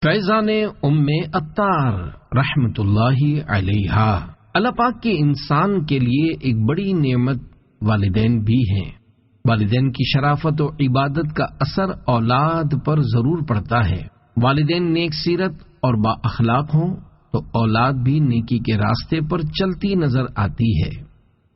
فیضان ام عطار رحمت اللہ علیہا۔ اللہ پاک کے انسان کے لیے ایک بڑی نعمت والدین بھی ہیں۔ والدین کی شرافت و عبادت کا اثر اولاد پر ضرور پڑتا ہے۔ والدین نیک سیرت اور با اخلاق ہوں تو اولاد بھی نیکی کے راستے پر چلتی نظر آتی ہے۔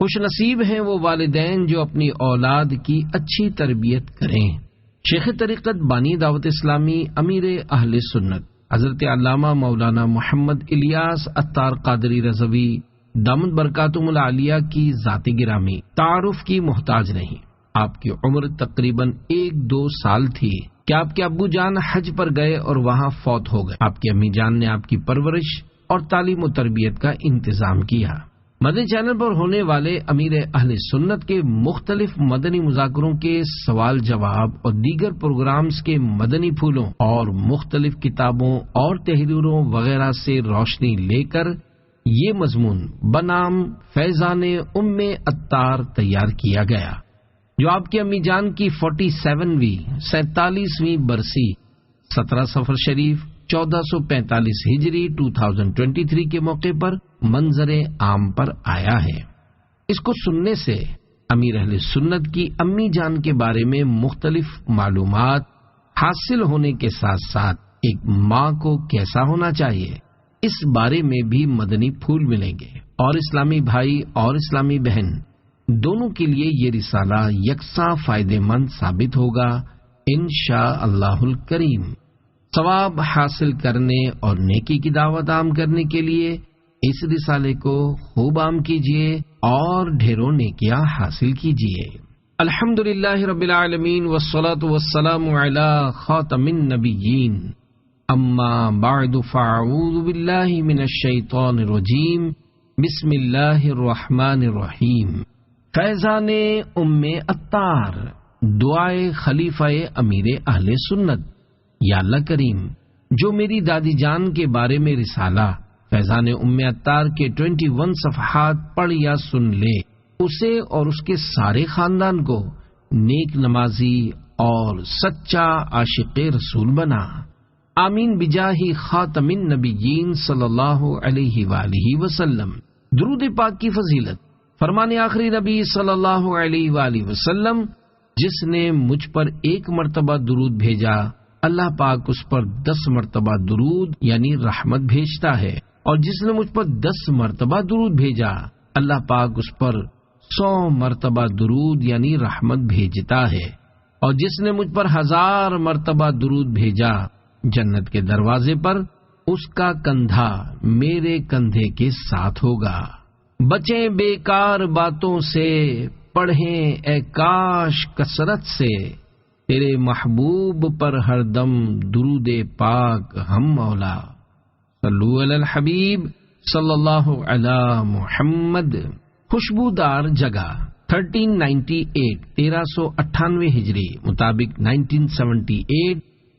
خوش نصیب ہیں وہ والدین جو اپنی اولاد کی اچھی تربیت کریں۔ شیخ طریقت بانی دعوت اسلامی امیر اہل سنت حضرت علامہ مولانا محمد الیاس عطار قادری رضوی دامت برکاتہم العالیہ کی ذات گرامی تعارف کی محتاج نہیں۔ آپ کی عمر تقریباً 1-2 سال تھی کہ آپ کے ابو جان حج پر گئے اور وہاں فوت ہو گئے۔ آپ کی امی جان نے آپ کی پرورش اور تعلیم و تربیت کا انتظام کیا۔ مدنی چینل پر ہونے والے امیر اہل سنت کے مختلف مدنی مذاکروں کے سوال جواب اور دیگر پروگرامز کے مدنی پھولوں اور مختلف کتابوں اور تحریروں وغیرہ سے روشنی لے کر یہ مضمون بنام فیضان ام عطار تیار کیا گیا، جو آپ کی امی جان کی 47ویں برسی 17 صفر شریف 1445 ہجری 2023 کے موقع پر منظر عام پر آیا ہے۔ اس کو سننے سے امیر اہل سنت کی امی جان کے بارے میں مختلف معلومات حاصل ہونے کے ساتھ ساتھ ایک ماں کو کیسا ہونا چاہیے اس بارے میں بھی مدنی پھول ملیں گے، اور اسلامی بھائی اور اسلامی بہن دونوں کے لیے یہ رسالہ یکساں فائدہ مند ثابت ہوگا انشاءاللہ الکریم۔ ثواب حاصل کرنے اور نیکی کی دعوت عام کرنے کے لیے اس رسالے کو خوب عام کیجیے اور ڈھیروں نیکیاں حاصل کیجیے۔ الحمدللہ رب العالمین والصلاة والسلام علی خاتم النبیین، اما بعد فاعوذ باللہ من الشیطان الرجیم، بسم اللہ الرحمن الرحیم۔ فیضان ام عطار، دعائے خلیفہ امیر اہل سنت۔ یا اللہ کریم، جو میری دادی جان کے بارے میں رسالہ فیضان ام عطار کے 21 صفحات پڑھ یا سن لے، اسے اور اس کے سارے خاندان کو نیک نمازی اور سچا عاشق رسول بنا۔ آمین بجاہ خاتم النبیین صلی اللہ علیہ وآلہ وسلم۔ درود پاک کی فضیلت، فرمان آخری نبی صلی اللہ علیہ وآلہ وسلم، جس نے مجھ پر 1 مرتبہ درود بھیجا، اللہ پاک اس پر 10 مرتبہ درود یعنی رحمت بھیجتا ہے، اور جس نے مجھ پر 10 مرتبہ درود بھیجا، اللہ پاک اس پر 100 مرتبہ درود یعنی رحمت بھیجتا ہے، اور جس نے مجھ پر 1000 مرتبہ درود بھیجا، جنت کے دروازے پر اس کا کندھا میرے کندھے کے ساتھ ہوگا۔ بچیں بیکار باتوں سے، پڑھیں اے کاش کثرت سے، تیرے محبوب پر ہر دم درود پاک ہم مولا، صلو علی الحبیب صلی اللہ علی محمد۔ خوشبودار جگہ 1398 ہجری مطابق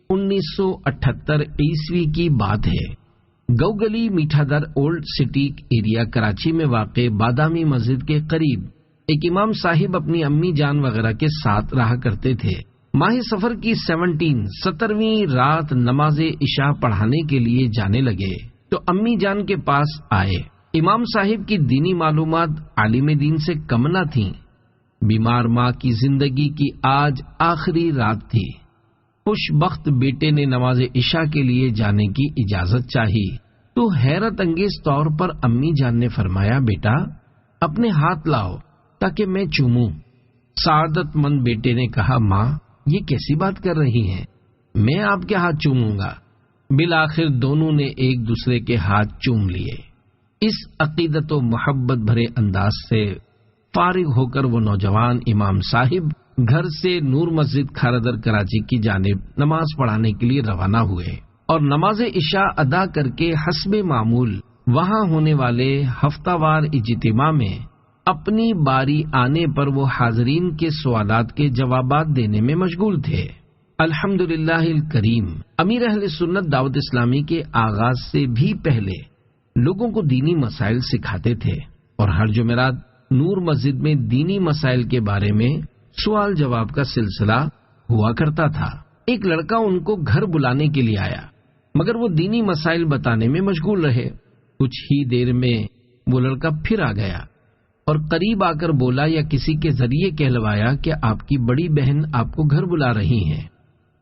1978 عیسوی کی بات ہے۔ گوگلی میٹھا در اولڈ سٹی ایریا کراچی میں واقع بادامی مسجد کے قریب ایک امام صاحب اپنی امی جان وغیرہ کے ساتھ رہا کرتے تھے۔ ماہ سفر کی 17ویں رات نماز عشاء پڑھانے کے لیے جانے لگے تو امی جان کے پاس آئے۔ امام صاحب کی دینی معلومات عالم دین سے کم نہ تھیں۔ بیمار ماں کی زندگی کی آج آخری رات تھی۔ خوش بخت بیٹے نے نماز عشاء کے لیے جانے کی اجازت چاہی تو حیرت انگیز طور پر امی جان نے فرمایا، بیٹا اپنے ہاتھ لاؤ تاکہ میں چوموں۔ سعادت مند بیٹے نے کہا، ماں یہ کیسی بات کر رہی ہیں، میں آپ کے ہاتھ چوموں گا۔ بالآخر دونوں نے ایک دوسرے کے ہاتھ چوم لیے۔ اس عقیدت و محبت بھرے انداز سے فارغ ہو کر وہ نوجوان امام صاحب گھر سے نور مسجد کھارادر کراچی کی جانب نماز پڑھانے کے لیے روانہ ہوئے، اور نماز عشاء ادا کر کے حسب معمول وہاں ہونے والے ہفتہ وار اجتماع میں اپنی باری آنے پر وہ حاضرین کے سوالات کے جوابات دینے میں مشغول تھے۔ الحمدللہ الکریم، امیر اہل سنت دعوت اسلامی کے آغاز سے بھی پہلے لوگوں کو دینی مسائل سکھاتے تھے، اور ہر جمعرات نور مسجد میں دینی مسائل کے بارے میں سوال جواب کا سلسلہ ہوا کرتا تھا۔ ایک لڑکا ان کو گھر بلانے کے لیے آیا مگر وہ دینی مسائل بتانے میں مشغول رہے۔ کچھ ہی دیر میں وہ لڑکا پھر آ گیا اور قریب آ کر بولا یا کسی کے ذریعے کہلوایا کہ آپ کی بڑی بہن آپ کو گھر بلا رہی ہیں۔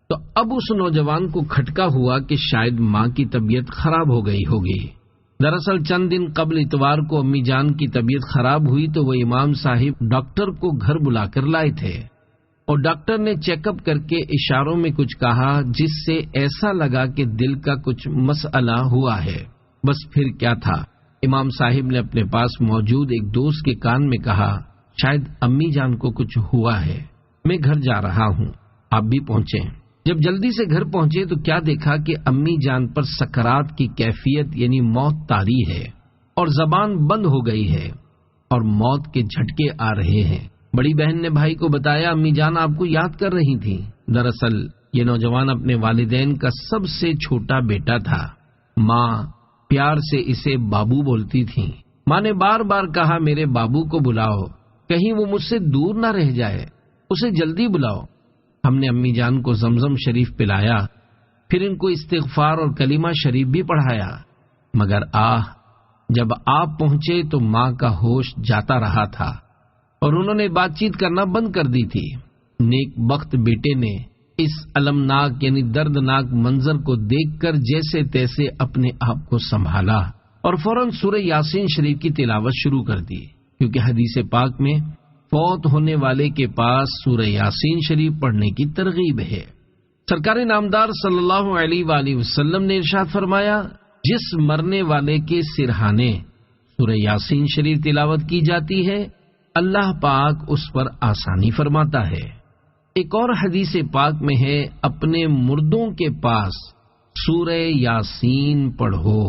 تو اب اس نوجوان کو کھٹکا ہوا کہ شاید ماں کی طبیعت خراب ہو گئی ہوگی۔ دراصل چند دن قبل اتوار کو امی جان کی طبیعت خراب ہوئی تو وہ امام صاحب ڈاکٹر کو گھر بلا کر لائے تھے، اور ڈاکٹر نے چیک اپ کر کے اشاروں میں کچھ کہا جس سے ایسا لگا کہ دل کا کچھ مسئلہ ہوا ہے۔ بس پھر کیا تھا، امام صاحب نے اپنے پاس موجود ایک دوست کے کان میں کہا، شاید امی جان کو کچھ ہوا ہے، میں گھر جا رہا ہوں، آپ بھی پہنچیں۔ جب جلدی سے گھر پہنچے تو کیا دیکھا کہ امی جان پر سکرات کی کیفیت یعنی موت طاری ہے، اور زبان بند ہو گئی ہے اور موت کے جھٹکے آ رہے ہیں۔ بڑی بہن نے بھائی کو بتایا، امی جان آپ کو یاد کر رہی تھی۔ دراصل یہ نوجوان اپنے والدین کا سب سے چھوٹا بیٹا تھا۔ ماں پیار سے اسے بابو بولتی تھی۔ ماں نے بار بار کہا، میرے بابو کو بلاؤ، کہیں وہ مجھ سے دور نہ رہ جائے، اسے جلدی بلاؤ۔ ہم نے امی جان کو زمزم شریف پلایا، پھر ان کو استغفار اور کلمہ شریف بھی پڑھایا، مگر جب آپ پہنچے تو ماں کا ہوش جاتا رہا تھا اور انہوں نے بات چیت کرنا بند کر دی تھی۔ نیک بخت بیٹے نے اس المناک یعنی دردناک منظر کو دیکھ کر جیسے تیسے اپنے آپ کو سنبھالا اور فوراً سورہ یاسین شریف کی تلاوت شروع کر دی، کیونکہ حدیث پاک میں فوت ہونے والے کے پاس سورہ یاسین شریف پڑھنے کی ترغیب ہے۔ سرکار نامدار صلی اللہ علیہ وآلہ وسلم نے ارشاد فرمایا، جس مرنے والے کے سرہانے سورہ یاسین شریف تلاوت کی جاتی ہے، اللہ پاک اس پر آسانی فرماتا ہے۔ ایک اور حدیث پاک میں ہے، اپنے مردوں کے پاس سورہ یاسین پڑھو۔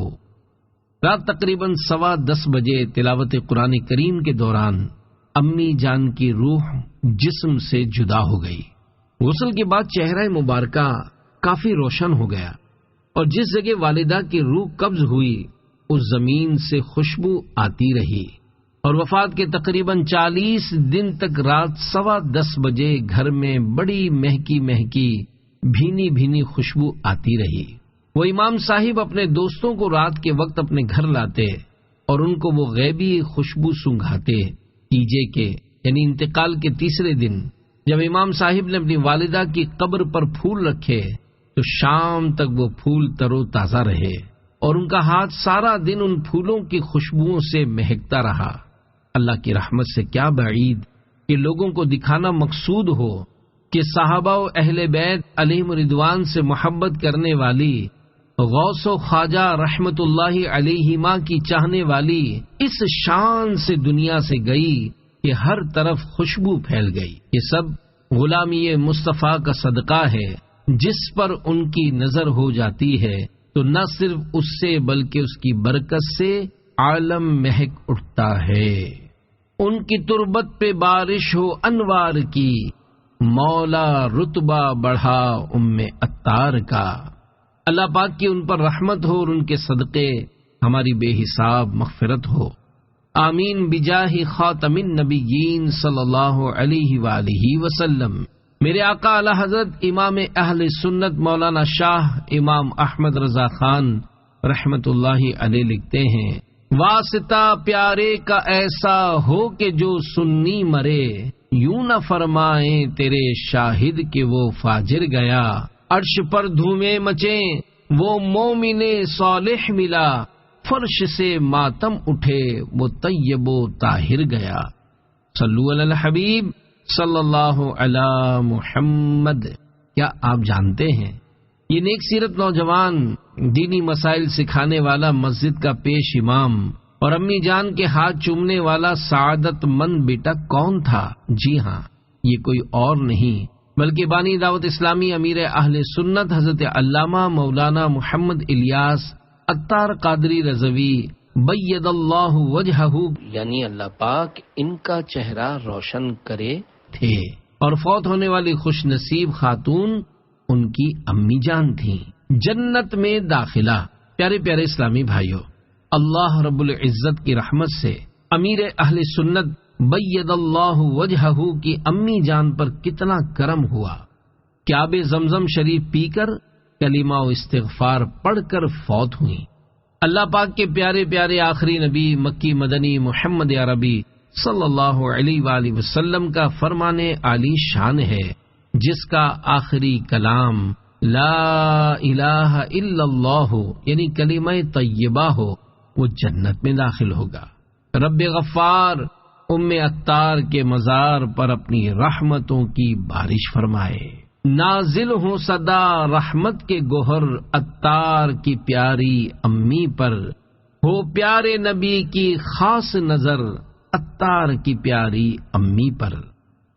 رات تقریباً 10:15 بجے تلاوت قرآن کریم کے دوران امی جان کی روح جسم سے جدا ہو گئی۔ غسل کے بعد چہرہ مبارکہ کافی روشن ہو گیا، اور جس جگہ والدہ کی روح قبض ہوئی اس زمین سے خوشبو آتی رہی، اور وفات کے تقریباً 40 دن تک رات 10:15 بجے گھر میں بڑی مہکی مہکی بھینی بھینی خوشبو آتی رہی۔ وہ امام صاحب اپنے دوستوں کو رات کے وقت اپنے گھر لاتے اور ان کو وہ غیبی خوشبو سنگھاتے۔ تیجے کے یعنی انتقال کے تیسرے دن جب امام صاحب نے اپنی والدہ کی قبر پر پھول رکھے تو شام تک وہ پھول تر و تازہ رہے، اور ان کا ہاتھ سارا دن ان پھولوں کی خوشبوؤں سے مہکتا رہا۔ اللہ کی رحمت سے کیا بعید کہ لوگوں کو دکھانا مقصود ہو کہ صحابہ و اہل بیت علیہم رضوان سے محبت کرنے والی، غوث و خواجہ رحمت اللہ علیہما کی چاہنے والی اس شان سے دنیا سے گئی کہ ہر طرف خوشبو پھیل گئی۔ یہ سب غلامی مصطفیٰ کا صدقہ ہے، جس پر ان کی نظر ہو جاتی ہے تو نہ صرف اس سے بلکہ اس کی برکت سے عالم مہک اٹھتا ہے۔ ان کی تربت پہ بارش ہو انوار کی، مولا رتبہ بڑھا عطار کا۔ اللہ پاک کی ان پر رحمت ہو اور ان کے صدقے ہماری بے حساب مغفرت ہو۔ آمین بجاہ خاتم النبیین صلی اللہ علیہ وآلہ وسلم۔ میرے آقا اعلی حضرت امام اہل سنت مولانا شاہ امام احمد رضا خان رحمت اللہ علیہ لکھتے ہیں، واسطہ پیارے کا ایسا ہو کہ جو سنی مرے، یوں نہ فرمائیں تیرے شاہد کہ وہ فاجر گیا۔ عرش پر دھومیں مچیں وہ مومن صالح ملا، فرش سے ماتم اٹھے وہ طیب و طاہر گیا۔ صلو علی الحبیب صلی اللہ علی محمد۔ کیا آپ جانتے ہیں یہ نیک سیرت نوجوان دینی مسائل سکھانے والا، مسجد کا پیش امام اور امی جان کے ہاتھ چومنے والا سعادت مند بیٹا کون تھا؟ جی ہاں، یہ کوئی اور نہیں بلکہ بانی دعوت اسلامی امیر اہل سنت حضرت علامہ مولانا محمد الیاس عطار قادری رضوی بید اللہ وجہہ، یعنی اللہ پاک ان کا چہرہ روشن کرے تھے، اور فوت ہونے والی خوش نصیب خاتون ان کی امی جان تھیں۔ جنت میں داخلہ۔ پیارے پیارے اسلامی بھائیوں، اللہ رب العزت کی رحمت سے امیر اہل سنت بید اللہ وجہہ کی امی جان پر کتنا کرم ہوا کہ آب زمزم شریف پی کر کلمہ و استغفار پڑھ کر فوت ہوئیں۔ اللہ پاک کے پیارے پیارے آخری نبی مکی مدنی محمد عربی صلی اللہ علیہ وآلہ وسلم کا فرمان عالی شان ہے، جس کا آخری کلام لا الہ الا اللہ یعنی کلمہ طیبہ ہو، وہ جنت میں داخل ہوگا۔ رب غفار عطار کے مزار پر اپنی رحمتوں کی بارش فرمائے، نازل ہوں صدا رحمت کے گوہر عطار کی پیاری امی پر، ہو پیارے نبی کی خاص نظر عطار کی پیاری امی پر۔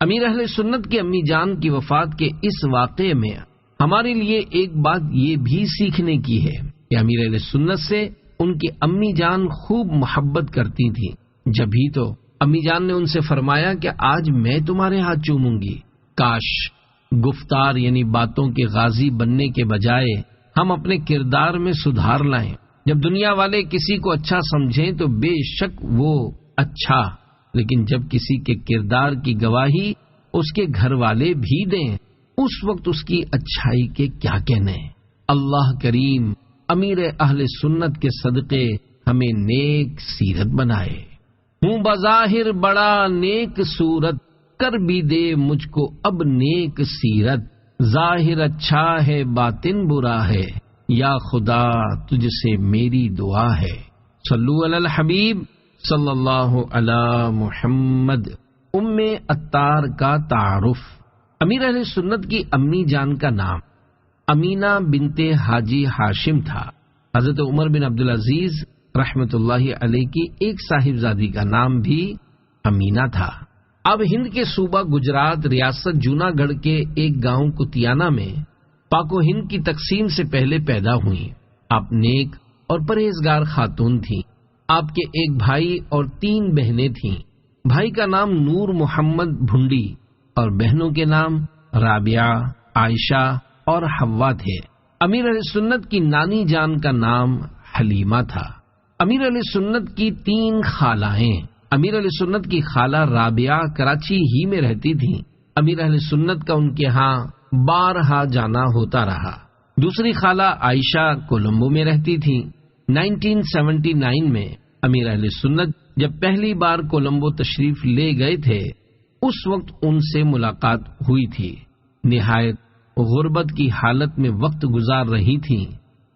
امیر اہل سنت کی امی جان کی وفات کے اس واقعے میں ہمارے لیے ایک بات یہ بھی سیکھنے کی ہے کہ امیر اہل سنت سے ان کی امی جان خوب محبت کرتی تھی، جبھی تو امی جان نے ان سے فرمایا کہ آج میں تمہارے ہاتھ چوموں گی۔ کاش گفتار یعنی باتوں کے غازی بننے کے بجائے ہم اپنے کردار میں سدھار لائیں۔ جب دنیا والے کسی کو اچھا سمجھیں تو بے شک وہ اچھا، لیکن جب کسی کے کردار کی گواہی اس کے گھر والے بھی دیں، اس وقت اس کی اچھائی کے کیا کہنے۔ اللہ کریم امیر اہل سنت کے صدقے ہمیں نیک سیرت بنائے۔ ہوں بظاہر بڑا نیک صورت، کر بھی دے مجھ کو اب نیک سیرت، ظاہر اچھا ہے باطن برا ہے، یا خدا تجھ سے میری دعا ہے۔ صلو علی الحبیب صلی اللہ علی محمد۔ ام عطار کا تعارف۔ امیر اہل سنت کی امی جان کا نام امینہ بنت حاجی ہاشم تھا۔ حضرت عمر بن عبدالعزیز رحمت اللہ علیہ کی ایک صاحبزادی کا نام بھی امینہ تھا۔ اب ہند کے صوبہ گجرات ریاست جوناگڑھ کے ایک گاؤں کتیانہ میں پاک و ہند کی تقسیم سے پہلے پیدا ہوئیں۔ آپ نیک اور پرہیزگار خاتون تھیں۔ آپ کے ایک بھائی اور 3 بہنیں تھیں۔ بھائی کا نام نور محمد بھنڈی اور بہنوں کے نام رابعہ، عائشہ اور حوا تھے۔ امیر علیہ سنت کی نانی جان کا نام حلیمہ تھا۔ امیر علیہ سنت کی 3 خالائیں۔ امیر علیہ سنت کی خالہ رابعہ کراچی ہی میں رہتی تھیں۔ امیر علیہ سنت کا ان کے ہاں بارہا جانا ہوتا رہا۔ دوسری خالہ عائشہ کولمبو میں رہتی تھیں۔ 1979 میں امیر اہل سنت جب پہلی بار کولمبو تشریف لے گئے تھے، اس وقت ان سے ملاقات ہوئی تھی۔ نہایت غربت کی حالت میں وقت گزار رہی تھیں۔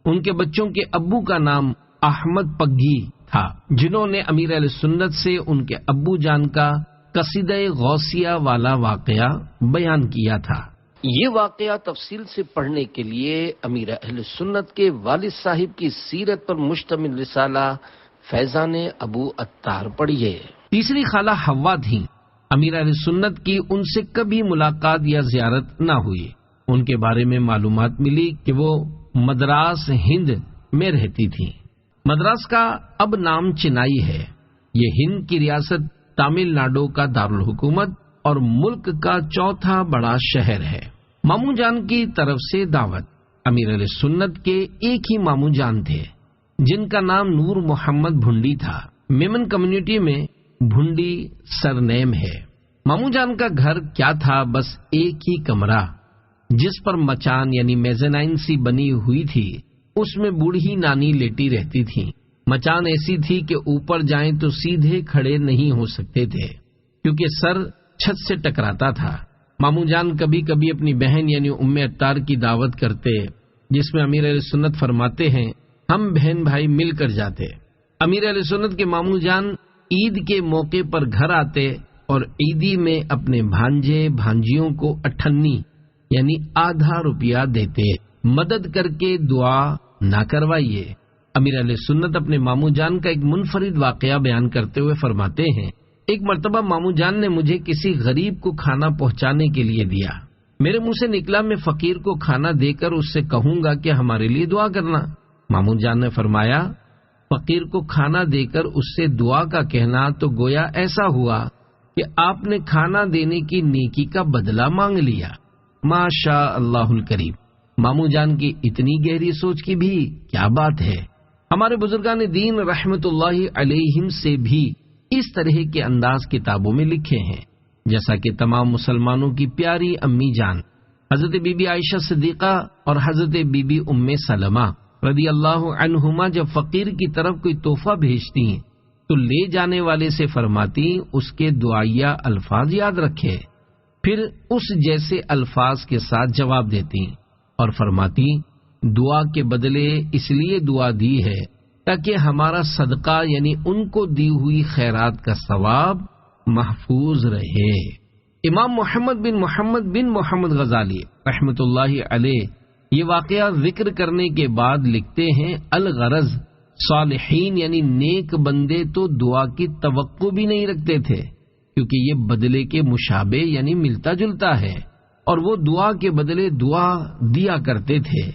ان کے بچوں کے ابو کا نام احمد پگھی تھا، جنہوں نے امیر اہل سنت سے ان کے ابو جان کا قصیدہ غوثیہ والا واقعہ بیان کیا تھا۔ یہ واقعہ تفصیل سے پڑھنے کے لیے امیر اہل سنت کے والد صاحب کی سیرت پر مشتمل رسالہ فیضان ابو عطار پڑھیے۔ تیسری خالہ حوا تھیں۔ امیر اہل سنت کی ان سے کبھی ملاقات یا زیارت نہ ہوئی۔ ان کے بارے میں معلومات ملی کہ وہ مدراس ہند میں رہتی تھیں۔ مدراس کا اب نام چنائی ہے۔ یہ ہند کی ریاست تامل ناڈو کا دارالحکومت اور ملک کا 4تھا بڑا شہر ہے۔ ماموں جان کی طرف سے دعوت۔ امیر علیہ سنت کے ایک ہی ماموں جان تھے، جن کا نام نور محمد بھنڈی تھا۔ میمن کمیونٹی میں بھنڈی سر نیم ہے۔ ماموں جان کا گھر کیا تھا، بس ایک ہی کمرہ جس پر مچان یعنی میزنائن سی بنی ہوئی تھی، اس میں بوڑھی نانی لیٹی رہتی تھی۔ مچان ایسی تھی کہ اوپر جائیں تو سیدھے کھڑے نہیں ہو سکتے تھے، کیونکہ سر چھت سے ٹکراتا تھا۔ ماموں جان کبھی کبھی اپنی بہن یعنی ام عطار کی دعوت کرتے، جس میں امیر علیہ سنت فرماتے ہیں ہم بہن بھائی مل کر جاتے۔ امیر علیہ سنت کے ماموں جان عید کے موقع پر گھر آتے اور عیدی میں اپنے بھانجے بھانجیوں کو 98 یعنی آدھا روپیہ دیتے، مدد کر کے دعا نہ کروائیے۔ امیر علیہ سنت اپنے ماموں جان کا ایک منفرد واقعہ بیان کرتے ہوئے فرماتے ہیں، ایک مرتبہ ماموں جان نے مجھے کسی غریب کو کھانا پہنچانے کے لیے دیا۔ میرے منہ سے نکلا میں فقیر کو کھانا دے کر اس سے کہوں گا کہ ہمارے لیے دعا کرنا۔ ماموں جان نے فرمایا، فقیر کو کھانا دے کر اس سے دعا کا کہنا تو گویا ایسا ہوا کہ آپ نے کھانا دینے کی نیکی کا بدلہ مانگ لیا۔ ماشاء اللہ الکریم، ماموں جان کی اتنی گہری سوچ کی بھی کیا بات ہے۔ ہمارے بزرگان دین رحمت اللہ علیہم سے بھی اس طرح کے انداز کتابوں میں لکھے ہیں، جیسا کہ تمام مسلمانوں کی پیاری امی جان حضرت بی بی عائشہ صدیقہ اور حضرت بی بی ام سلمہ رضی اللہ عنہما جب فقیر کی طرف کوئی تحفہ بھیجتی ہیں تو لے جانے والے سے فرماتی اس کے دعائیہ الفاظ یاد رکھے، پھر اس جیسے الفاظ کے ساتھ جواب دیتی اور فرماتی دعا کے بدلے اس لیے دعا دی ہے تاکہ ہمارا صدقہ یعنی ان کو دی ہوئی خیرات کا ثواب محفوظ رہے۔ امام محمد بن محمد غزالی رحمۃ اللہ علیہ یہ واقعہ ذکر کرنے کے بعد لکھتے ہیں الغرض صالحین یعنی نیک بندے تو دعا کی توقع بھی نہیں رکھتے تھے، کیونکہ یہ بدلے کے مشابہ یعنی ملتا جلتا ہے، اور وہ دعا کے بدلے دعا دیا کرتے تھے۔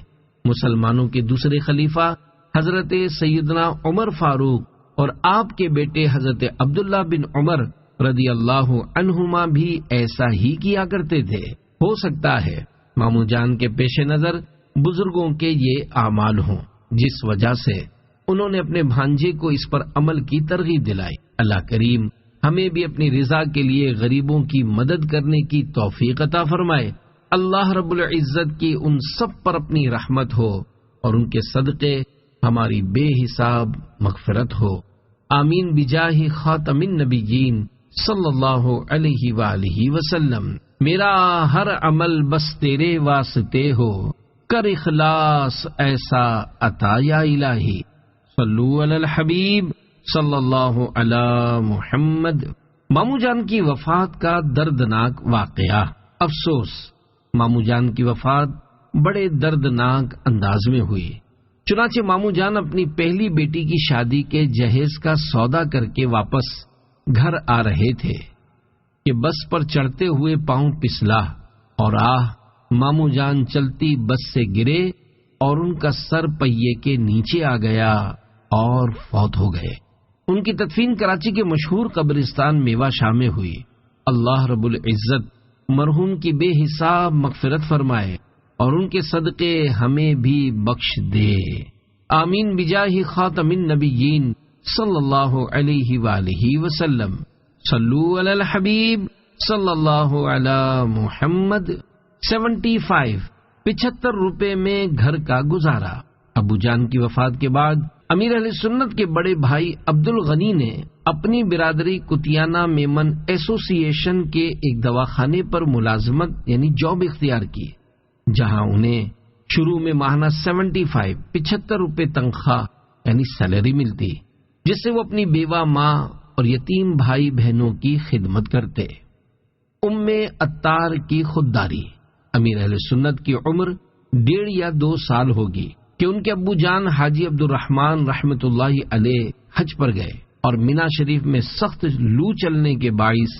مسلمانوں کے دوسرے خلیفہ حضرت سیدنا عمر فاروق اور آپ کے بیٹے حضرت عبداللہ بن عمر رضی اللہ عنہما بھی ایسا ہی کیا کرتے تھے۔ ہو سکتا ہے ماموں جان کے پیش نظر بزرگوں کے یہ اعمال ہوں، جس وجہ سے انہوں نے اپنے بھانجے کو اس پر عمل کی ترغیب دلائی۔ اللہ کریم ہمیں بھی اپنی رضا کے لیے غریبوں کی مدد کرنے کی توفیق عطا فرمائے۔ اللہ رب العزت کی ان سب پر اپنی رحمت ہو اور ان کے صدقے ہماری بے حساب مغفرت ہو، آمین بجاہ خاتم النبیین صلی اللہ علیہ وآلہ وسلم۔ میرا ہر عمل بس تیرے واسطے ہو، کر اخلاص ایسا عطا یا الہی، صلو علی الحبیب صلی اللہ علی محمد۔ ماموں جان کی وفات کا دردناک واقعہ۔ افسوس، ماموں جان کی وفات بڑے دردناک انداز میں ہوئی۔ چنانچہ ماموں جان اپنی پہلی بیٹی کی شادی کے جہیز کا سودا کر کے واپس گھر آ رہے تھے کہ بس پر چڑھتے ہوئے پاؤں پسلا اور ماموں جان چلتی بس سے گرے اور ان کا سر پہیے کے نیچے آ گیا اور فوت ہو گئے۔ ان کی تدفین کراچی کے مشہور قبرستان میوا شاہ میں ہوئی۔ اللہ رب العزت مرحوم کی بے حساب مغفرت فرمائے اور ان کے صدقے ہمیں بھی بخش دے، آمین بجاہ خاتم النبیین صلی اللہ علیہ وآلہ وسلم۔ صلو علی الحبیب صلی اللہ علی محمد۔ 75 روپے میں گھر کا گزارا۔ ابو جان کی وفات کے بعد امیر اہل سنت کے بڑے بھائی عبد الغنی نے اپنی برادری کتیانہ میمن ایسوسی ایشن کے ایک دواخانے پر ملازمت یعنی جاب اختیار کی، جہاں انہیں شروع میں ماہانہ 75 روپے تنخواہ یعنی سیلری ملتی، جس سے وہ اپنی بیوہ ماں اور یتیم بھائی بہنوں کی خدمت کرتے۔ ام عطار کی خودداری۔ امیر اہل سنت کی عمر 1.5 یا 2 سال ہوگی کہ ان کے ابو جان حاجی عبد الرحمن رحمۃ اللہ علیہ حج پر گئے اور مینا شریف میں سخت لو چلنے کے باعث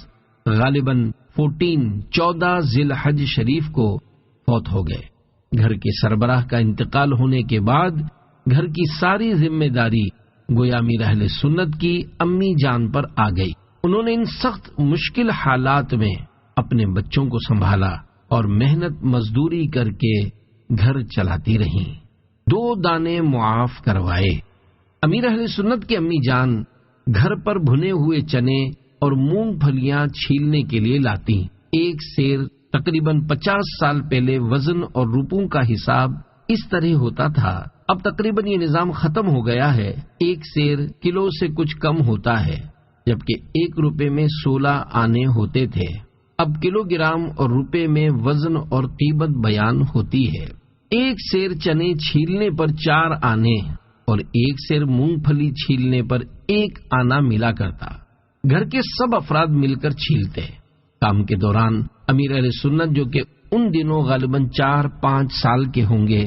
غالباً 14 ذی الحج شریف کو فوت ہو گئے۔ گھر کے سربراہ کا انتقال ہونے کے بعد گھر کی ساری ذمہ داری گویا امیر اہل سنت کی امی جان پر آ گئی۔ انہوں نے ان سخت مشکل حالات میں اپنے بچوں کو سنبھالا اور محنت مزدوری کر کے گھر چلاتی رہیں۔ 2 دانے معاف کروائے۔ امیر اہل سنت کی امی جان گھر پر بھنے ہوئے چنے اور مونگ پھلیاں چھیلنے کے لیے لاتی۔ ایک سیر تقریباً 50 سال پہلے وزن اور روپوں کا حساب اس طرح ہوتا تھا۔ اب تقریباً یہ نظام ختم ہو گیا ہے۔ 1 سیر کلو سے کچھ کم ہوتا ہے، جبکہ 1 روپے میں 16 آنے ہوتے تھے۔ اب کلو گرام اور روپے میں وزن اور قیمت بیان ہوتی ہے۔ 1 سیر چنے چھیلنے پر 4 آنے اور 1 سیر مونگ پھلی چھیلنے پر 1 آنا ملا کرتا۔ گھر کے سب افراد مل کر چھیلتے۔ کام کے دوران امیر اہل سنت، جو کہ ان دنوں غالباً 4-5 سال کے ہوں گے،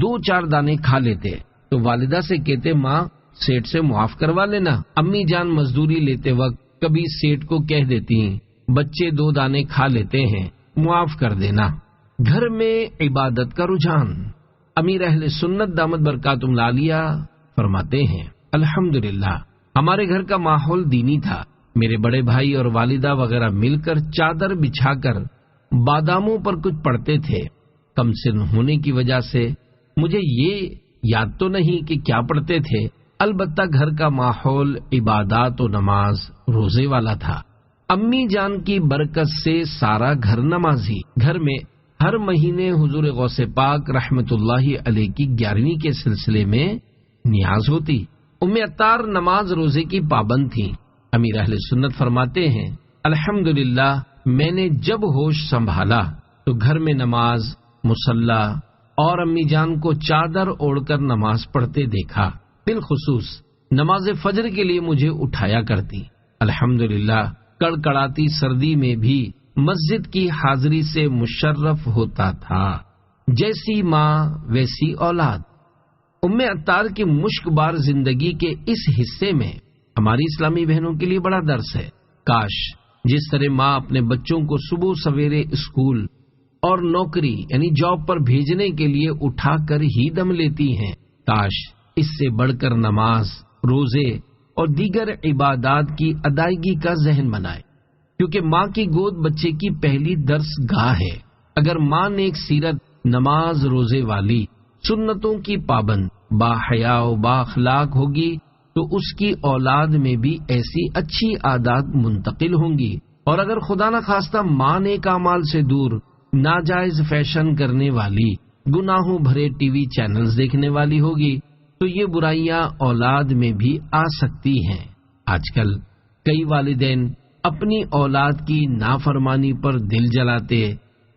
2-4 دانے کھا لیتے تو والدہ سے کہتے، ماں سیٹ سے معاف کروا لینا۔ امی جان مزدوری لیتے وقت کبھی سیٹ کو کہہ دیتی، بچے 2 دانے کھا لیتے ہیں، معاف کر دینا۔ گھر میں عبادت کا رجحان۔ امیر اہل سنت دامت برکاتہم العالیہ فرماتے ہیں، الحمدللہ ہمارے گھر کا ماحول دینی تھا۔ میرے بڑے بھائی اور والدہ وغیرہ مل کر چادر بچھا کر باداموں پر کچھ پڑھتے تھے۔ کم سن ہونے کی وجہ سے مجھے یہ یاد تو نہیں کہ کیا پڑھتے تھے، البتہ گھر کا ماحول عبادات و نماز روزے والا تھا۔ امی جان کی برکت سے سارا گھر نمازی۔ گھر میں ہر مہینے حضور غوث پاک رحمت اللہ علیہ کی 11ویں کے سلسلے میں نیاز ہوتی۔ عطار نماز روزے کی پابند تھیں۔ امیر اہل سنت فرماتے ہیں، الحمدللہ میں نے جب ہوش سنبھالا تو گھر میں نماز، مصلی اور امی جان کو چادر اوڑھ کر نماز پڑھتے دیکھا۔ بالخصوص نماز فجر کے لیے مجھے اٹھایا کرتی۔ الحمدللہ کڑکڑاتی سردی میں بھی مسجد کی حاضری سے مشرف ہوتا تھا۔ جیسی ماں ویسی اولاد۔ عطار کی مشک بار زندگی کے اس حصے میں ہماری اسلامی بہنوں کے لیے بڑا درس ہے۔ کاش جس طرح ماں اپنے بچوں کو صبح سویرے اسکول اور نوکری یعنی جاب پر بھیجنے کے لیے اٹھا کر ہی دم لیتی ہیں، کاش اس سے بڑھ کر نماز، روزے اور دیگر عبادات کی ادائیگی کا ذہن بنائے، کیونکہ ماں کی گود بچے کی پہلی درس گاہ ہے۔ اگر ماں نیک سیرت، نماز روزے والی، سنتوں کی پابند، با حیا و با اخلاق ہوگی تو اس کی اولاد میں بھی ایسی اچھی عادات منتقل ہوں گی، اور اگر خدا نہ خواستہ ماں نیک اعمال سے دور، ناجائز فیشن کرنے والی، گناہوں بھرے ٹی وی چینلز دیکھنے والی ہوگی تو یہ برائیاں اولاد میں بھی آ سکتی ہیں۔ آج کل کئی والدین اپنی اولاد کی نافرمانی پر دل جلاتے،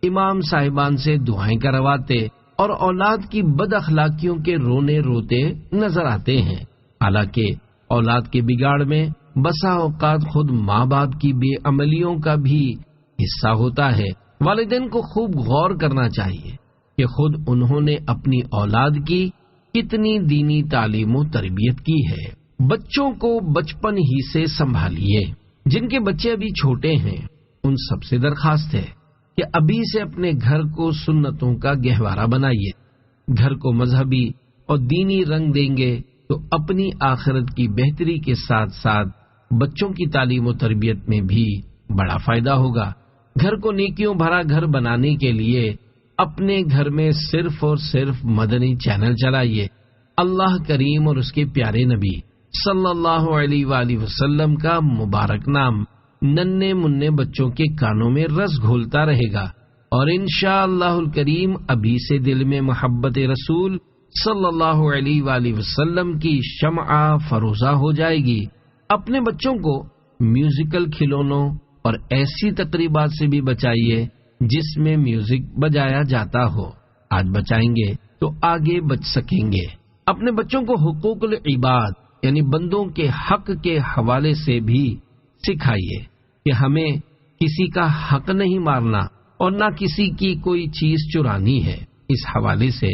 امام صاحبان سے دعائیں کرواتے اور اولاد کی بد اخلاقیوں کے رونے روتے نظر آتے ہیں، حالانکہ اولاد کے بگاڑ میں بسا اوقات خود ماں باپ کی بے عملیوں کا بھی حصہ ہوتا ہے۔ والدین کو خوب غور کرنا چاہیے کہ خود انہوں نے اپنی اولاد کی کتنی دینی تعلیم و تربیت کی ہے۔ بچوں کو بچپن ہی سے سنبھالیے۔ جن کے بچے ابھی چھوٹے ہیں ان سب سے درخواست ہے کہ ابھی سے اپنے گھر کو سنتوں کا گہوارہ بنائیے۔ گھر کو مذہبی اور دینی رنگ دیں گے تو اپنی آخرت کی بہتری کے ساتھ ساتھ بچوں کی تعلیم و تربیت میں بھی بڑا فائدہ ہوگا۔ گھر کو نیکیوں بھرا گھر بنانے کے لیے اپنے گھر میں صرف اور صرف مدنی چینل چلائیے۔ اللہ کریم اور اس کے پیارے نبی صلی اللہ علیہ وآلہ وسلم کا مبارک نام ننھے منھے بچوں کے کانوں میں رس گھولتا رہے گا، اور انشاءاللہ الکریم ابھی سے دل میں محبت رسول صلی اللہ علیہ وآلہ وسلم کی شمع فروزہ ہو جائے گی۔ اپنے بچوں کو میوزیکل کھلونوں اور ایسی تقریبات سے بھی بچائیے جس میں میوزک بجایا جاتا ہو۔ آج بچائیں گے تو آگے بچ سکیں گے۔ اپنے بچوں کو حقوق العباد یعنی بندوں کے حق کے حوالے سے بھی سکھائیے کہ ہمیں کسی کا حق نہیں مارنا اور نہ کسی کی کوئی چیز چرانی ہے۔ اس حوالے سے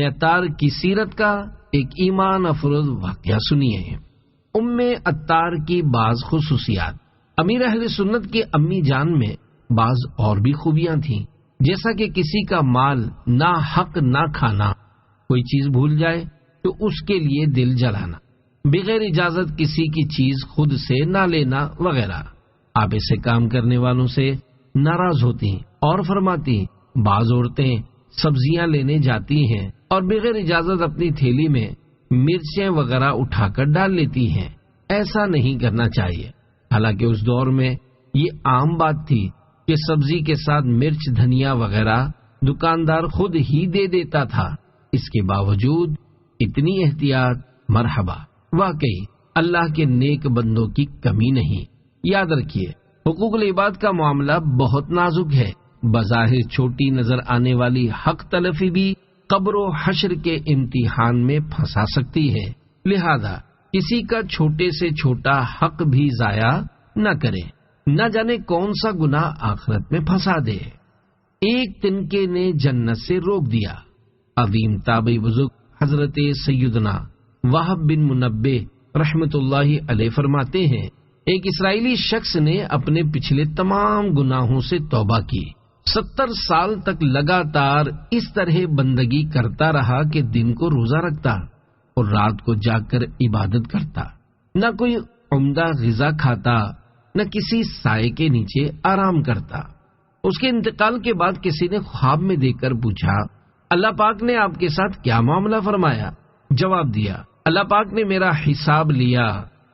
عطار کی سیرت کا ایک ایمان افروز واقعہ سنیے۔ عطار کی بعض خصوصیات۔ امیر اہل سنت کی امی جان میں بعض اور بھی خوبیاں تھیں، جیسا کہ کسی کا مال نہ حق نہ کھانا، کوئی چیز بھول جائے تو اس کے لیے دل جلانا، بغیر اجازت کسی کی چیز خود سے نہ لینا وغیرہ۔ آپ ایسے کام کرنے والوں سے ناراض ہوتی اور فرماتی، بعض عورتیں سبزیاں لینے جاتی ہیں اور بغیر اجازت اپنی تھیلی میں مرچیں وغیرہ اٹھا کر ڈال لیتی ہیں۔ ایسا نہیں کرنا چاہیے۔ حالانکہ اس دور میں یہ عام بات تھی کہ سبزی کے ساتھ مرچ، دھنیا وغیرہ دکاندار خود ہی دے دیتا تھا۔ اس کے باوجود اتنی احتیاط، مرحبا، واقعی اللہ کے نیک بندوں کی کمی نہیں۔ یاد رکھیے، حقوق العباد کا معاملہ بہت نازک ہے۔ بظاہر چھوٹی نظر آنے والی حق تلفی بھی قبر و حشر کے امتحان میں پھنسا سکتی ہے، لہذا کسی کا چھوٹے سے چھوٹا حق بھی ضائع نہ کرے، نہ جانے کون سا گناہ آخرت میں پھنسا دے۔ ایک تنکے نے جنت سے روک دیا۔ عظیم تابعی بزرگ حضرت سیدنا وہب بن منبہ رحمت اللہ علیہ فرماتے ہیں، ایک اسرائیلی شخص نے اپنے پچھلے تمام گناہوں سے توبہ کی، 70 سال تک لگاتار اس طرح بندگی کرتا رہا کہ دن کو روزہ رکھتا اور رات کو جاگ کر عبادت کرتا، نہ کوئی عمدہ غذا کھاتا، نہ کسی سائے کے نیچے آرام کرتا۔ اس کے انتقال کے بعد کسی نے خواب میں دیکھ کر پوچھا، اللہ پاک نے آپ کے ساتھ کیا معاملہ فرمایا؟ جواب دیا، اللہ پاک نے میرا حساب لیا،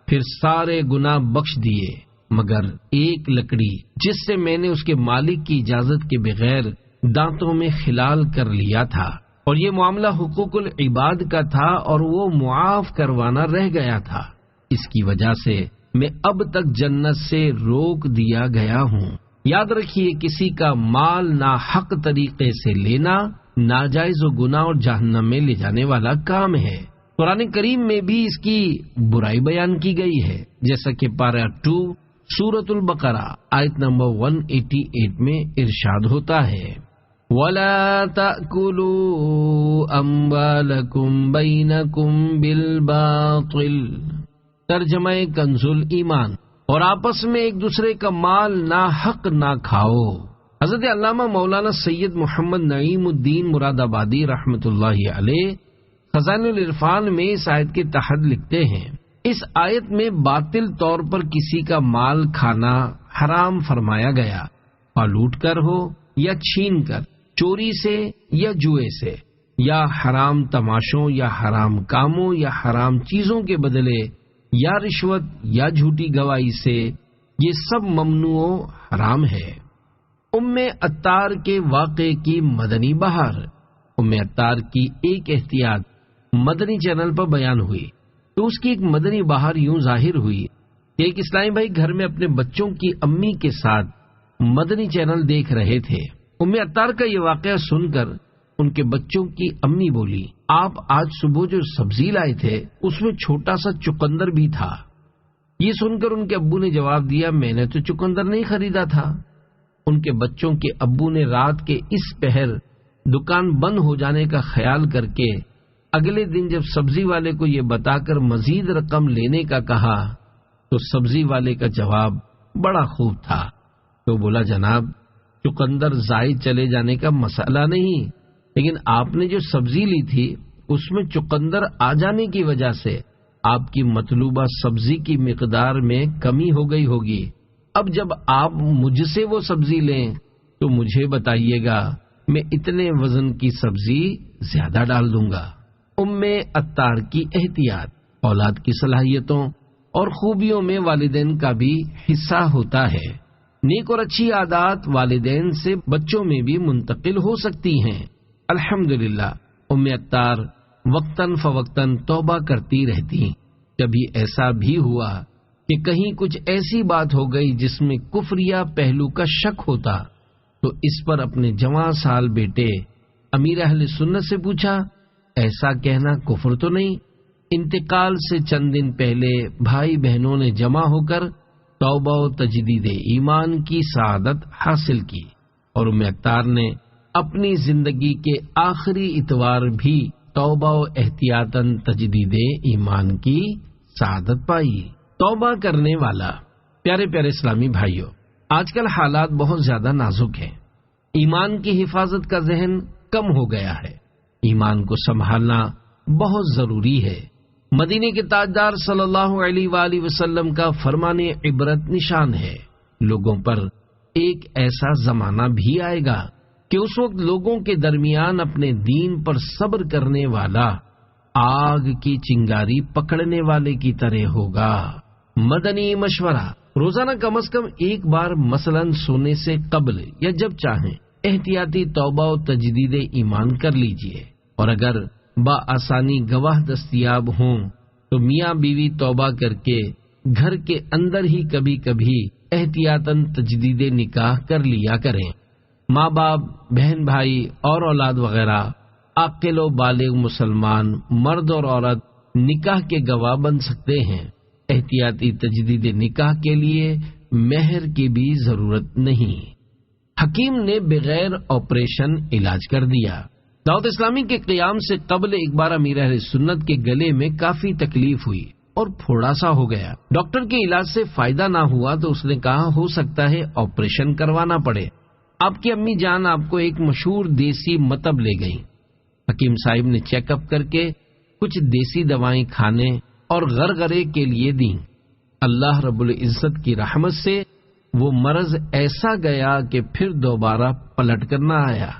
پھر سارے گناہ بخش دیے، مگر ایک لکڑی جس سے میں نے اس کے مالک کی اجازت کے بغیر دانتوں میں خلال کر لیا تھا، اور یہ معاملہ حقوق العباد کا تھا اور وہ معاف کروانا رہ گیا تھا۔ اس کی وجہ سے میں اب تک جنت سے روک دیا گیا ہوں۔ یاد رکھیے، کسی کا مال ناحق طریقے سے لینا ناجائز و گناہ اور جہنم میں لے جانے والا کام ہے۔ قرآن کریم میں بھی اس کی برائی بیان کی گئی ہے، جیسا کہ پارہ 2 سورۃ البقرہ آیت نمبر 188 میں ارشاد ہوتا ہے، وَلَا تَأْكُلُوا أَمْوَالَكُمْ بَيْنَكُمْ بِالْبَاطِلِ، ترجمہ کنز ایمان، اور آپس میں ایک دوسرے کا مال ناحق نہ کھاؤ۔ حضرت علامہ مولانا سید محمد نعیم الدین مراد آبادی رحمۃ اللہ علیہ خزائن العرفان میں اس آیت کے تحت لکھتے ہیں، اس آیت میں باطل طور پر کسی کا مال کھانا حرام فرمایا گیا، اور لوٹ کر ہو یا چھین کر، چوری سے یا جوئے سے، یا حرام تماشوں یا حرام کاموں یا حرام چیزوں کے بدلے، یا رشوت یا جھوٹی گواہی سے، یہ سب ممنوع و حرام ہے۔ ام عطار کے واقعے کی مدنی بہار۔ ام عطار کی ایک احتیاط مدنی چینل پر بیان ہوئی تو اس کی ایک مدنی بہار یوں ظاہر ہوئی کہ ایک اسلامی بھائی گھر میں اپنے بچوں کی امی کے ساتھ مدنی چینل دیکھ رہے تھے۔ ام عطار کا یہ واقعہ سن کر ان کے بچوں کی امی بولی، آپ آج صبح جو سبزی لائے تھے اس میں چھوٹا سا چقندر بھی تھا۔ یہ سن کر ان کے ابو نے جواب دیا، میں نے تو چقندر نہیں خریدا تھا۔ ان کے بچوں کے ابو نے رات کے اس پہر دکان بند ہو جانے کا خیال کر کے اگلے دن جب سبزی والے کو یہ بتا کر مزید رقم لینے کا کہا تو سبزی والے کا جواب بڑا خوب تھا۔ تو بولا، جناب، چقندر زائد چلے جانے کا مسئلہ نہیں، لیکن آپ نے جو سبزی لی تھی اس میں چقندر آ جانے کی وجہ سے آپ کی مطلوبہ سبزی کی مقدار میں کمی ہو گئی ہوگی۔ اب جب آپ مجھ سے وہ سبزی لیں تو مجھے بتائیے گا، میں اتنے وزن کی سبزی زیادہ ڈال دوں گا۔ ام عطار کی احتیاط۔ اولاد کی صلاحیتوں اور خوبیوں میں والدین کا بھی حصہ ہوتا ہے۔ نیک اور اچھی عادات والدین سے بچوں میں بھی منتقل ہو سکتی ہیں۔ الحمدللہ ام عطار وقتاً فوقتاً توبہ کرتی رہتی۔ کبھی ایسا بھی ہوا کہ کہیں کچھ ایسی بات ہو گئی جس میں کفر یا پہلو کا شک ہوتا تو اس پر اپنے جوان سال بیٹے امیر اہل سنت سے پوچھا، ایسا کہنا کفر تو نہیں؟ انتقال سے چند دن پہلے بھائی بہنوں نے جمع ہو کر توبہ و تجدید ایمان کی سعادت حاصل کی، اور ام عطار نے اپنی زندگی کے آخری اتوار بھی توبہ و احتیاطاً تجدید ایمان کی سعادت پائی۔ توبہ کرنے والا۔ پیارے پیارے اسلامی بھائیوں، آج کل حالات بہت زیادہ نازک ہیں۔ ایمان کی حفاظت کا ذہن کم ہو گیا ہے۔ ایمان کو سنبھالنا بہت ضروری ہے۔ مدینے کے تاجدار صلی اللہ علیہ وآلہ وسلم کا فرمان عبرت نشان ہے۔ لوگوں پر ایک ایسا زمانہ بھی آئے گا کہ اس وقت لوگوں کے درمیان اپنے دین پر صبر کرنے والا آگ کی چنگاری پکڑنے والے کی طرح ہوگا۔ مدنی مشورہ۔ روزانہ کم از کم ایک بار مثلاً سونے سے قبل یا جب چاہیں احتیاطی توبہ و تجدید ایمان کر لیجئے، اور اگر بآسانی گواہ دستیاب ہوں تو میاں بیوی توبہ کر کے گھر کے اندر ہی کبھی کبھی احتیاطاً تجدید نکاح کر لیا کریں۔ ماں باپ، بہن بھائی اور اولاد وغیرہ عاقل و بالغ مسلمان مرد اور عورت نکاح کے گواہ بن سکتے ہیں۔ احتیاطی تجدید نکاح کے لیے مہر کی بھی ضرورت نہیں۔ حکیم نے بغیر آپریشن علاج کر دیا۔ دعوت اسلامی کے قیام سے قبل ایک بار امیر اہل سنت کے گلے میں کافی تکلیف ہوئی اور پھوڑا سا ہو گیا۔ ڈاکٹر کے علاج سے فائدہ نہ ہوا تو اس نے کہا، ہو سکتا ہے آپریشن کروانا پڑے۔ آپ کی امی جان آپ کو ایک مشہور دیسی مطب لے گئی۔ حکیم صاحب نے چیک اپ کر کے کچھ دیسی دوائیں کھانے اور غرغرے کے لیے دیں۔ اللہ رب العزت کی رحمت سے وہ مرض ایسا گیا کہ پھر دوبارہ پلٹ کر نہ آیا۔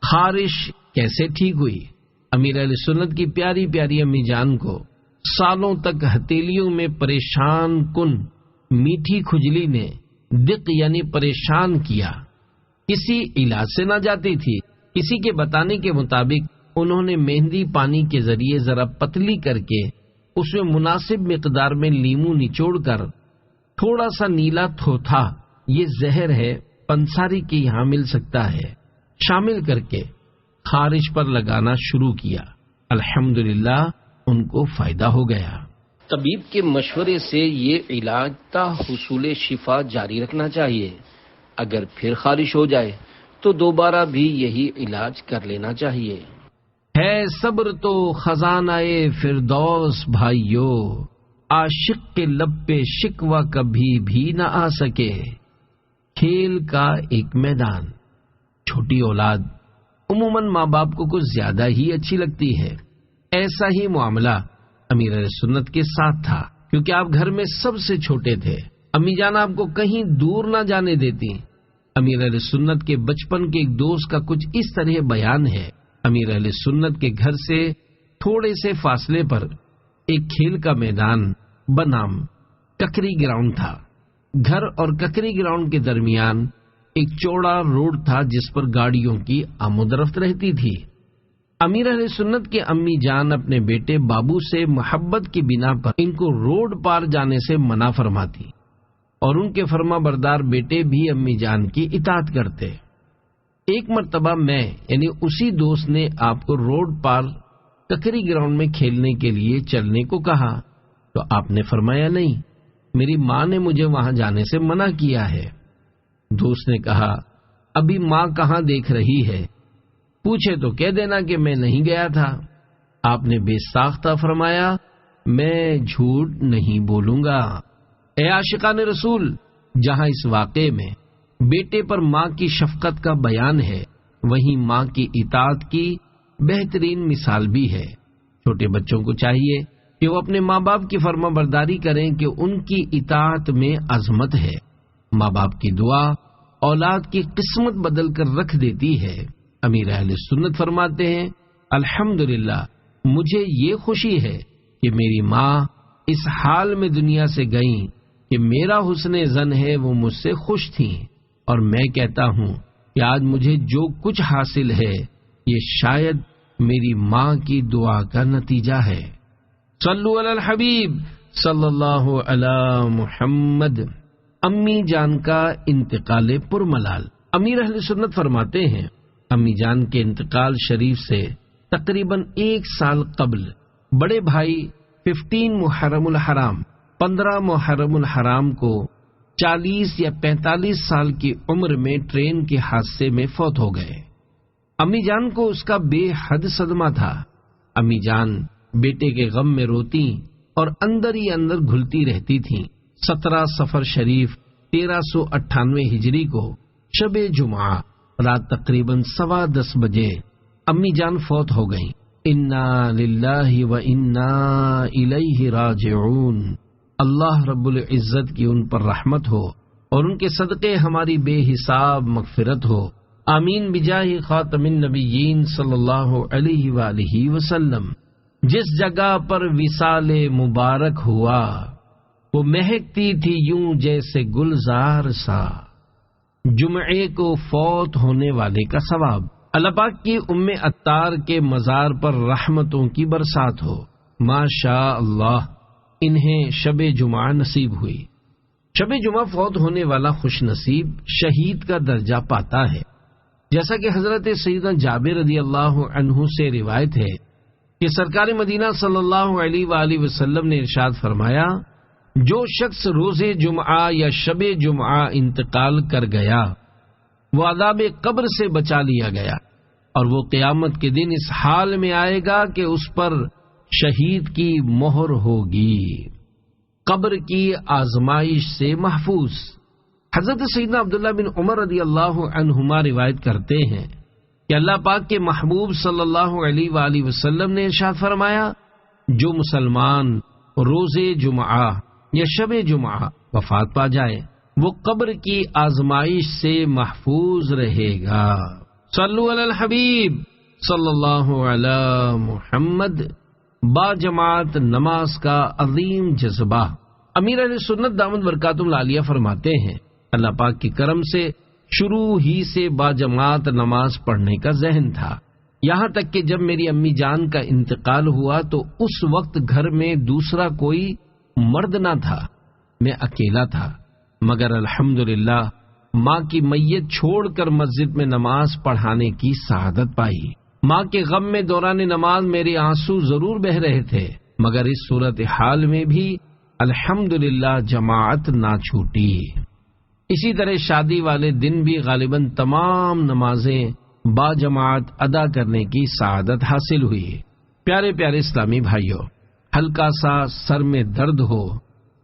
خارش کیسے ٹھیک ہوئی؟ امیر اہل سنت کی پیاری پیاری امی جان کو سالوں تک ہتھیلیوں میں پریشان کن میٹھی کھجلی نے دق یعنی پریشان کیا۔ کسی علاج سے نہ جاتی تھی۔ کسی کے بتانے کے مطابق انہوں نے مہندی پانی کے ذریعے ذرا پتلی کر کے اس میں مناسب مقدار میں لیمو نچوڑ کر تھوڑا سا نیلا تھوتھا، یہ زہر ہے، پنساری کے یہاں مل سکتا ہے، شامل کر کے خارش پر لگانا شروع کیا۔ الحمدللہ ان کو فائدہ ہو گیا۔ طبیب کے مشورے سے یہ علاج تا حصول شفا جاری رکھنا چاہیے۔ اگر پھر خارش ہو جائے تو دوبارہ بھی یہی علاج کر لینا چاہیے۔ ہے صبر تو خزانہ فردوس بھائیو، عاشق کے لب پہ شکوہ کبھی بھی نہ آ سکے۔ کھیل کا ایک میدان۔ چھوٹی اولاد عموماً ماں باپ کو کچھ زیادہ ہی اچھی لگتی ہے۔ ایسا ہی معاملہ امیر اہل سنت کے ساتھ تھا، کیونکہ آپ گھر میں سب سے چھوٹے تھے۔ امی جان آپ کو کہیں دور نہ جانے دیتی۔ امیر اہل سنت کے بچپن کے ایک دوست کا کچھ اس طرح بیان ہے۔ امیر اہل سنت کے گھر سے تھوڑے سے فاصلے پر ایک کھیل کا میدان بنام ککری گراؤنڈ تھا۔ گھر اور ککری گراؤنڈ کے درمیان ایک چوڑا روڈ تھا جس پر گاڑیوں کی آمد و رفت رہتی تھی۔ امیر اہل سنت کے امی جان اپنے بیٹے بابو سے محبت کی بنا پر ان کو روڈ پار جانے سے منع فرماتی، اور ان کے فرما بردار بیٹے بھی امی جان کی اطاعت کرتے۔ ایک مرتبہ میں یعنی اسی دوست نے آپ کو روڈ پار ککری گراؤنڈ میں کھیلنے کے لیے چلنے کو کہا تو آپ نے فرمایا نہیں، میری ماں نے مجھے وہاں جانے سے منع کیا ہے۔ دوست نے کہا ابھی ماں کہاں دیکھ رہی ہے، پوچھے تو کہہ دینا کہ میں نہیں گیا تھا۔ آپ نے بے ساختہ فرمایا میں جھوٹ نہیں بولوں گا۔ اے عاشقان رسول، جہاں اس واقعے میں بیٹے پر ماں کی شفقت کا بیان ہے، وہیں ماں کی اطاعت کی بہترین مثال بھی ہے۔ چھوٹے بچوں کو چاہیے کہ وہ اپنے ماں باپ کی فرما برداری کریں کہ ان کی اطاعت میں عظمت ہے۔ ماں باپ کی دعا اولاد کی قسمت بدل کر رکھ دیتی ہے۔ امیر اہل سنت فرماتے ہیں الحمدللہ مجھے یہ خوشی ہے کہ میری ماں اس حال میں دنیا سے گئیں کہ میرا حسن ظن ہے وہ مجھ سے خوش تھیں، اور میں کہتا ہوں کہ آج مجھے جو کچھ حاصل ہے یہ شاید میری ماں کی دعا کا نتیجہ ہے۔ صلو علی الحبیب صلی اللہ علی محمد۔ امی جان کا انتقال پرملال۔ امیر اہل سنت فرماتے ہیں امی جان کے انتقال شریف سے تقریباً 1 سال قبل بڑے بھائی 15 محرم الحرام 15 محرم الحرام کو 40 یا 45 سال کی عمر میں ٹرین کے حادثے میں فوت ہو گئے۔ امی جان کو اس کا بے حد صدمہ تھا۔ امی جان بیٹے کے غم میں روتی اور اندر ہی اندر گھلتی رہتی تھیں۔ 17 صفر شریف 1398 ہجری کو شب جمعہ رات تقریباً 10:15 بجے امی جان فوت ہو گئیں۔ انا للہ و انا الیہ راجعون۔ اللہ رب العزت کی ان پر رحمت ہو اور ان کے صدقے ہماری بے حساب مغفرت ہو، آمین بجاہ خاتم النبیین صلی اللہ علیہ وآلہ وسلم۔ جس جگہ پر وصال مبارک ہوا وہ مہکتی تھی یوں جیسے گلزار سا، جمعے کو فوت ہونے والے کا ثواب۔ اللہ پاک کی ام عطار کے مزار پر رحمتوں کی برسات ہو۔ ماشاء اللہ انہیں شب جمعہ نصیب ہوئی۔ شب جمعہ فوت ہونے والا خوش نصیب شہید کا درجہ پاتا ہے، جیسا کہ حضرت سیدنا جابر رضی اللہ عنہ سے روایت ہے کہ سرکار مدینہ صلی اللہ علیہ وآلہ وسلم نے ارشاد فرمایا جو شخص روز جمعہ یا شب جمعہ انتقال کر گیا وہ عذاب قبر سے بچا لیا گیا، اور وہ قیامت کے دن اس حال میں آئے گا کہ اس پر شہید کی مہر ہوگی، قبر کی آزمائش سے محفوظ۔ حضرت سیدنا عبداللہ بن عمر رضی اللہ عنہما روایت کرتے ہیں کہ اللہ پاک کے محبوب صلی اللہ علیہ وآلہ وسلم نے ارشاد فرمایا جو مسلمان روز جمعہ یا شب جمعہ وفات پا جائے وہ قبر کی آزمائش سے محفوظ رہے گا۔ صلو علی الحبیب صلی اللہ علی محمد۔ با جماعت نماز کا عظیم جذبہ۔ امیر اہل سنت دامت برکاتہم العالیہ فرماتے ہیں اللہ پاک کے کرم سے شروع ہی سے باجماعت نماز پڑھنے کا ذہن تھا، یہاں تک کہ جب میری امی جان کا انتقال ہوا تو اس وقت گھر میں دوسرا کوئی مرد نہ تھا، میں اکیلا تھا، مگر الحمدللہ ماں کی میت چھوڑ کر مسجد میں نماز پڑھانے کی سعادت پائی۔ ماں کے غم میں دوران نماز میرے آنسو ضرور بہہ رہے تھے، مگر اس صورتحال میں بھی الحمدللہ جماعت نہ چھوٹی۔ اسی طرح شادی والے دن بھی غالباً تمام نمازیں با جماعت ادا کرنے کی سعادت حاصل ہوئی۔ پیارے پیارے اسلامی بھائیوں، ہلکا سا سر میں درد ہو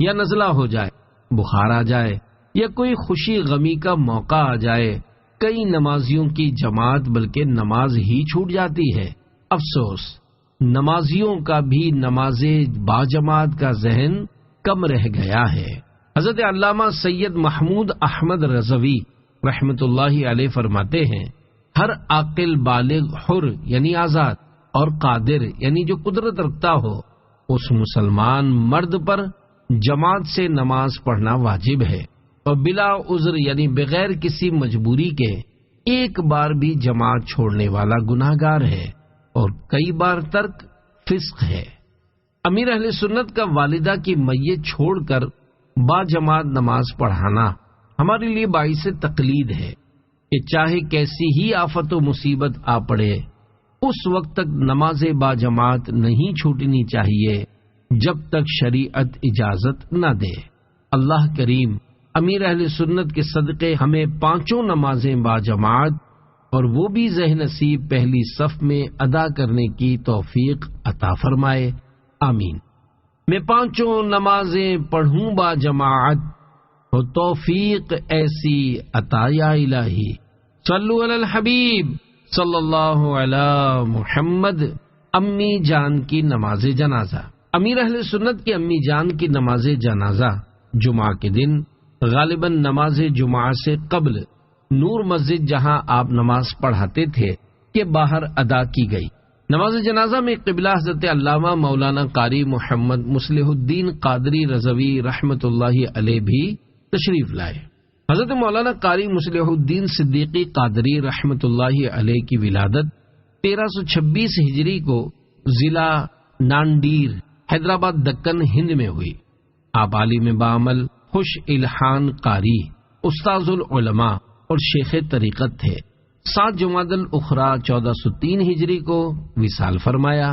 یا نزلہ ہو جائے، بخار آ جائے یا کوئی خوشی غمی کا موقع آ جائے، کئی نمازیوں کی جماعت بلکہ نماز ہی چھوٹ جاتی ہے۔ افسوس، نمازیوں کا بھی نماز با جماعت کا ذہن کم رہ گیا ہے۔ حضرت علامہ سید محمود احمد رضوی رحمت اللہ علیہ فرماتے ہیں، ہر عاقل بالغ حر یعنی آزاد اور قادر یعنی جو قدرت رکھتا ہو، اس مسلمان مرد پر جماعت سے نماز پڑھنا واجب ہے، اور بلا عذر یعنی بغیر کسی مجبوری کے ایک بار بھی جماعت چھوڑنے والا گناہگار ہے، اور کئی بار ترک فسق ہے۔ امیر اہل سنت کا والدہ کی میت چھوڑ کر با جماعت نماز پڑھانا ہمارے لیے باعث تقلید ہے کہ چاہے کیسی ہی آفت و مصیبت آ پڑے، اس وقت تک نماز با جماعت نہیں چھوٹنی چاہیے جب تک شریعت اجازت نہ دے۔ اللہ کریم امیر اہل سنت کے صدقے ہمیں پانچوں نمازیں با جماعت اور وہ بھی ذہن نصیب پہلی صف میں ادا کرنے کی توفیق عطا فرمائے، آمین۔ میں پانچوں نمازیں پڑھوں با جماعت، ہو توفیق ایسی عطا یا الہی۔ صلو علی الحبیب صلی اللہ علی محمد۔ امی جان کی نماز جنازہ۔ امیر اہل سنت کی امی جان کی نماز جنازہ جمعہ کے دن غالباً نماز جمعہ سے قبل نور مسجد جہاں آپ نماز پڑھاتے تھے کے باہر ادا کی گئی۔ نماز جنازہ میں قبلہ حضرت علامہ مولانا قاری محمد مصلح الدین قادری رضوی رحمت اللہ علیہ بھی تشریف لائے۔ حضرت مولانا قاری مصلح الدین صدیقی قادری رحمت اللہ علیہ کی ولادت 1326 ہجری کو ضلع ناندیر حیدرآباد دکن ہند میں ہوئی۔ آپ عالم بعمل، خوش الحان قاری، استاذ العلماء اور شیخ طریقت تھے۔ 7 جمادی الاخری 1403 ہجری کو وصال فرمایا۔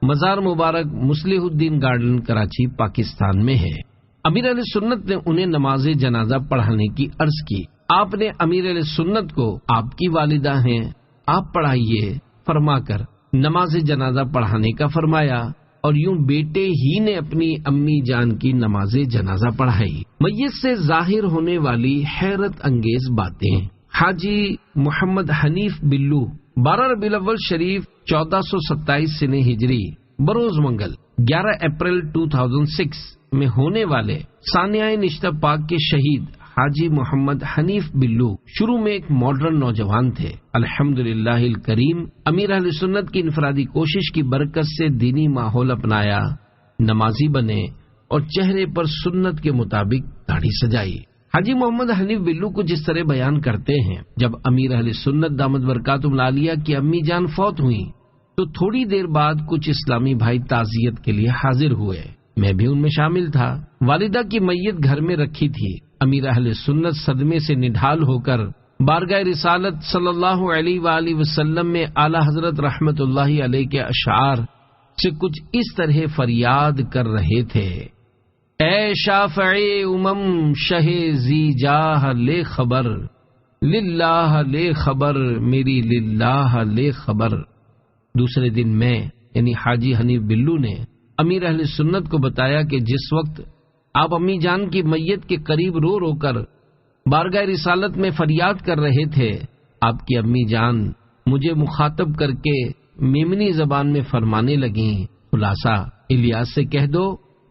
مزار مبارک مصلح الدین گارڈن کراچی پاکستان میں ہے۔ امیر علیہ سنت نے انہیں نماز جنازہ پڑھانے کی عرض کی۔ آپ نے امیر علیہ سنت کو آپ کی والدہ ہیں، آپ پڑھائیے فرما کر نماز جنازہ پڑھانے کا فرمایا، اور یوں بیٹے ہی نے اپنی امی جان کی نماز جنازہ پڑھائی۔ میت سے ظاہر ہونے والی حیرت انگیز باتیں۔ حاجی محمد حنیف بلو 12 ربیع الاول شریف 1427 سنہ ہجری بروز منگل 11 اپریل 2006 میں ہونے والے ثانیہ نشتہ پاک کے شہید حاجی محمد حنیف بلو شروع میں ایک ماڈرن نوجوان تھے۔ الحمدللہ الکریم امیر اہل سنت کی انفرادی کوشش کی برکت سے دینی ماحول اپنایا، نمازی بنے اور چہرے پر سنت کے مطابق داڑھی سجائی۔ حاجی محمد حنیف بلو کو جس طرح بیان کرتے ہیں، جب امیر اہل سنت دامت برکاتہم العالیہ کی امی جان فوت ہوئی تو تھوڑی دیر بعد کچھ اسلامی بھائی تعزیت کے لیے حاضر ہوئے، میں بھی ان میں شامل تھا۔ والدہ کی میت گھر میں رکھی تھی۔ امیر اہل سنت صدمے سے نڈھال ہو کر بارگاہ رسالت صلی اللہ علیہ وآلہ وسلم میں اعلی حضرت رحمت اللہ علیہ کے اشعار سے کچھ اس طرح فریاد کر رہے تھے: اے شافع امم شہ زی جاہ لے خبر، للہ لے خبر، میری للہ لے خبر۔ دوسرے دن میں یعنی حاجی حنیف بلو نے امیر اہل سنت کو بتایا کہ جس وقت آپ امی جان کی میت کے قریب رو رو کر بارگاہ رسالت میں فریاد کر رہے تھے، آپ کی امی جان مجھے مخاطب کر کے میمنی زبان میں فرمانے لگیں، خلاصہ الیاس سے کہہ دو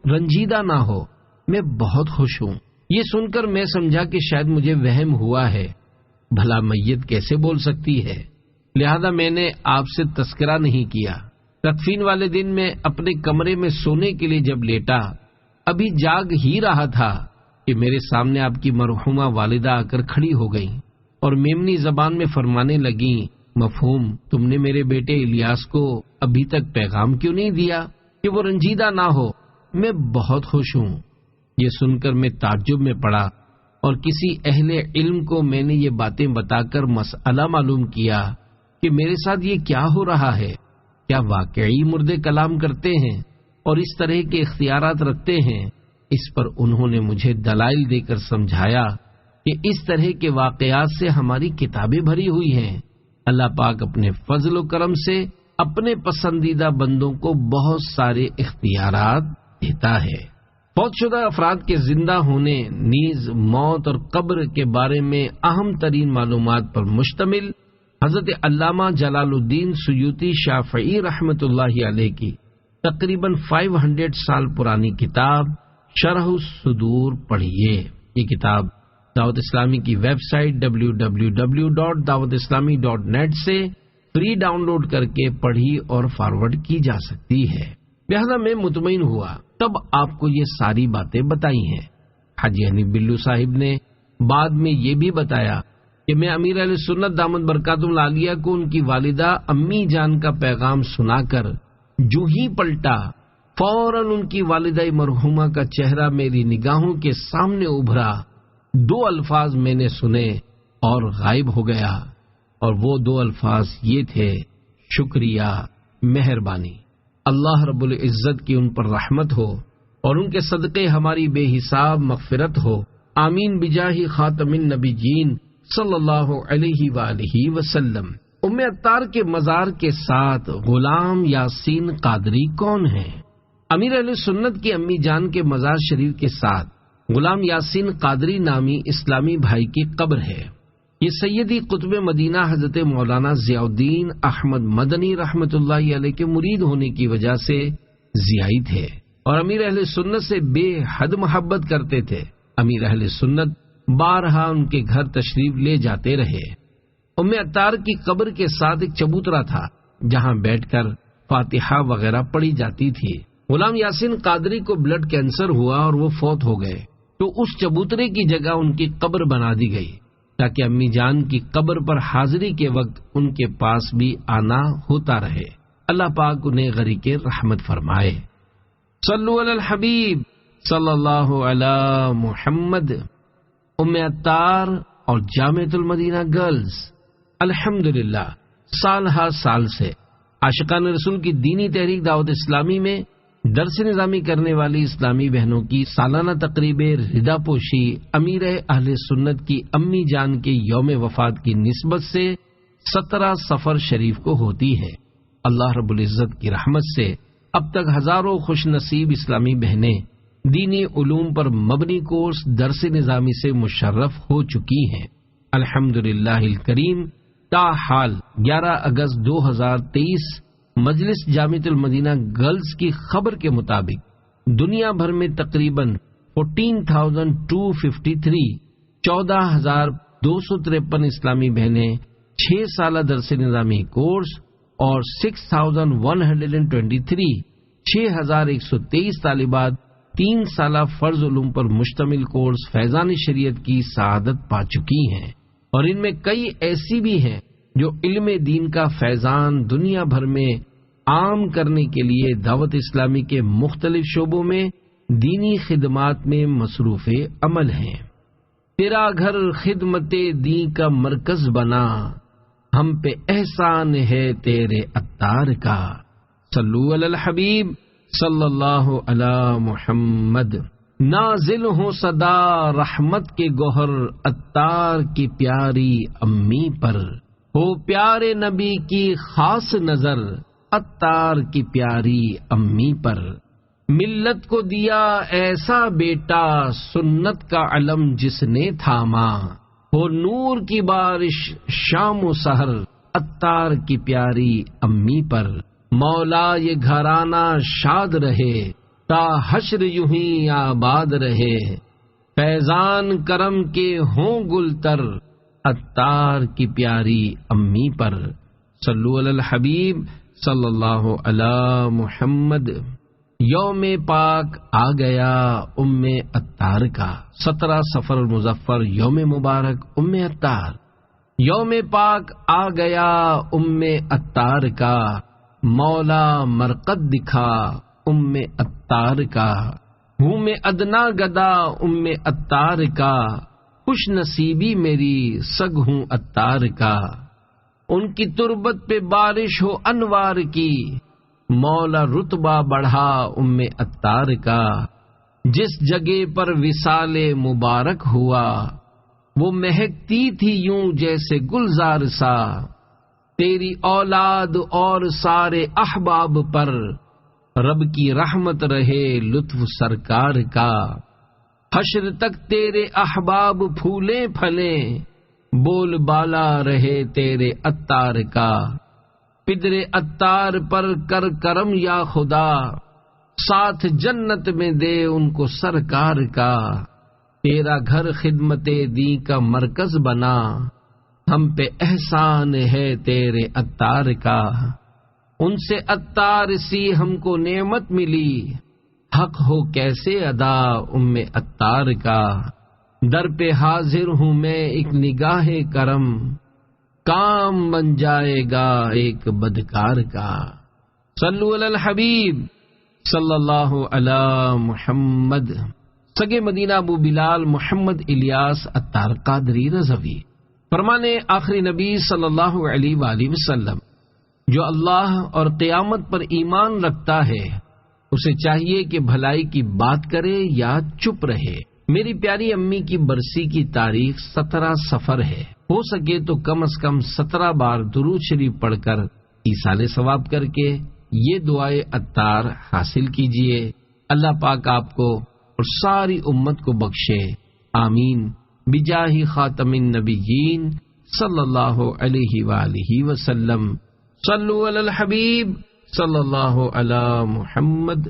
رنجیدہ نہ ہو، میں بہت خوش ہوں۔ یہ سن کر میں سمجھا کہ شاید مجھے وہم ہوا ہے، بھلا میت کیسے بول سکتی ہے، لہذا میں نے آپ سے تذکرہ نہیں کیا۔ تدفین والے دن میں اپنے کمرے میں سونے کے لیے جب لیٹا، ابھی جاگ ہی رہا تھا کہ میرے سامنے آپ کی مرحومہ والدہ آ کر کھڑی ہو گئیں۔ اور میمنی زبان میں فرمانے لگیں، مفہوم، تم نے میرے بیٹے الیاس کو ابھی تک پیغام کیوں نہیں دیا کہ وہ رنجیدہ نہ ہو؟ میں بہت خوش ہوں۔ یہ سن کر میں تعجب میں پڑا اور کسی اہل علم کو میں نے یہ باتیں بتا کر مسئلہ معلوم کیا کہ میرے ساتھ یہ کیا ہو رہا ہے، کیا واقعی مردے کلام کرتے ہیں اور اس طرح کے اختیارات رکھتے ہیں؟ اس پر انہوں نے مجھے دلائل دے کر سمجھایا کہ اس طرح کے واقعات سے ہماری کتابیں بھری ہوئی ہیں۔ اللہ پاک اپنے فضل و کرم سے اپنے پسندیدہ بندوں کو بہت سارے اختیارات دیتا ہے۔ فوت شدہ افراد کے زندہ ہونے نیز موت اور قبر کے بارے میں اہم ترین معلومات پر مشتمل حضرت علامہ جلال الدین سیوطی شافعی رحمۃ اللہ علیہ کی تقریباً 500 سال پرانی کتاب شرح الصدور پڑھیے۔ یہ کتاب دعوت اسلامی کی ویب سائٹ www.dawatislami.net سے فری ڈاؤن لوڈ کر کے پڑھی اور فارورڈ کی جا سکتی ہے۔ لہذا میں مطمئن ہوا، تب آپ کو یہ ساری باتیں بتائی ہیں۔ حاجی حنیف بلو صاحب نے بعد میں یہ بھی بتایا کہ میں امیر اہل سنت دامت برکاتہم العالیہ کو ان کی والدہ امی جان کا پیغام سنا کر جو ہی پلٹا، فوراً ان کی والدہ مرحومہ کا چہرہ میری نگاہوں کے سامنے ابھرا۔ 2 الفاظ میں نے سنے اور غائب ہو گیا، اور وہ 2 الفاظ یہ تھے، شکریہ، مہربانی۔ اللہ رب العزت کی ان پر رحمت ہو اور ان کے صدقے ہماری بے حساب مغفرت ہو، آمین بجاہ خاتم النبیین صلی اللہ علیہ وآلہ وسلم۔ ام عطار کے مزار کے ساتھ غلام یاسین قادری کون ہیں؟ امیر اہل سنت کی امی جان کے مزار شریف کے ساتھ غلام یاسین قادری نامی اسلامی بھائی کی قبر ہے۔ یہ سیدی قطب مدینہ حضرت مولانا ضیاء الدین احمد مدنی رحمت اللہ علیہ کے مرید ہونے کی وجہ سے ضیائی تھے اور امیر اہل سنت سے بے حد محبت کرتے تھے۔ امیر اہل سنت بارہا ان کے گھر تشریف لے جاتے رہے۔ ام عطار کی قبر کے ساتھ ایک چبوترا تھا جہاں بیٹھ کر فاتحہ وغیرہ پڑھی جاتی تھی۔ غلام یاسین قادری کو بلڈ کینسر ہوا اور وہ فوت ہو گئے، تو اس چبوترے کی جگہ ان کی قبر بنا دی گئی تاکہ امی جان کی قبر پر حاضری کے وقت ان کے پاس بھی آنا ہوتا رہے۔ اللہ پاک انہیں غریق رحمت فرمائے۔ صلو علی الحبیب صلی اللہ علی محمد۔ ام عطار اور جامعۃ المدینہ گرلز الحمدللہ سال ہر سال سے عاشقان رسول کی دینی تحریک دعوت اسلامی میں درس نظامی کرنے والی اسلامی بہنوں کی سالانہ تقریب ردا پوشی امیر اہل سنت کی امی جان کے یوم وفات کی نسبت سے 17 صفر شریف کو ہوتی ہے۔ اللہ رب العزت کی رحمت سے اب تک ہزاروں خوش نصیب اسلامی بہنیں دینی علوم پر مبنی کورس درس نظامی سے مشرف ہو چکی ہیں۔ الحمدللہ الکریم تاحال 11 اگست 2023 مجلس جامعۃ المدینہ گرلز کی خبر کے مطابق دنیا بھر میں تقریباً 14,253 اسلامی بہنیں 6 سالہ درس نظامی کورس اور 6,123 طالبات 3 سالہ فرض علوم پر مشتمل کورس فیضان شریعت کی سعادت پا چکی ہیں، اور ان میں کئی ایسی بھی ہیں جو علم دین کا فیضان دنیا بھر میں عام کرنے کے لیے دعوت اسلامی کے مختلف شعبوں میں دینی خدمات میں مصروف عمل ہیں۔ تیرا گھر خدمت دین کا مرکز بنا، ہم پہ احسان ہے تیرے عطار کا۔ صلو علی الحبیب صلی اللہ علی محمد۔ نازل ہو صدا رحمت کے گوہر عطار کی پیاری امی پر، ہو پیارے نبی کی خاص نظر عطار کی پیاری امی پر۔ ملت کو دیا ایسا بیٹا سنت کا علم جس نے تھاما، ہو نور کی بارش شام و سحر عطار کی پیاری امی پر۔ مولا یہ گھرانہ شاد رہے تا حشر یوں ہی آباد رہے، فیضان کرم کے ہوں گل تر عطار کی پیاری امی پر۔ صلو علی الحبیب صلی اللہ علی محمد۔ یوم پاک آ گیا ام عطار کا، 17 صفر المظفر یوم مبارک ام عطار۔ یوم پاک آ گیا عطار کا، مولا مرقد دکھا عطار کا، ہوں میں ادنا گدا عطار کا، خوش نصیبی میری سگ ہوں عطار کا، ان کی تربت پہ بارش ہو انوار کی، مولا رتبہ بڑھا عطار کا، جس جگہ پر وصال مبارک ہوا وہ مہکتی تھی یوں جیسے گلزار سا، تیری اولاد اور سارے احباب پر رب کی رحمت رہے لطف سرکار کا، حشر تک تیرے احباب پھولیں پھلیں، بول بالا رہے تیرے عطار کا، پدر عطار پر کر کرم یا خدا، ساتھ جنت میں دے ان کو سرکار کا، تیرا گھر خدمت دین کا مرکز بنا، ہم پہ احسان ہے تیرے عطار کا، ان سے عطار سی ہم کو نعمت ملی، حق ہو کیسے ادا عطار کا، در پہ حاضر ہوں میں ایک نگاہ کرم، کام بن جائے گا ایک بدکار کا۔ صلو علی الحبیب صلی اللہ علی محمد۔ سگے مدینہ ابو بلال محمد الیاس عطار قادری رضوی فرمانے آخری نبی صلی اللہ علیہ وآلہ وسلم، جو اللہ اور قیامت پر ایمان رکھتا ہے اسے چاہیے کہ بھلائی کی بات کرے یا چپ رہے۔ میری پیاری امی کی برسی کی تاریخ 17 صفر ہے، ہو سکے تو کم از کم 17 بار درود شریف پڑھ کر ایصال ثواب کر کے یہ دعائے عطار حاصل کیجئے۔ اللہ پاک آپ کو اور ساری امت کو بخشے، آمین، بجاہ خاتم النبیین صلی اللہ علیہ وآلہ وسلم۔ صلو علی الحبیب صلی اللہ علی محمد۔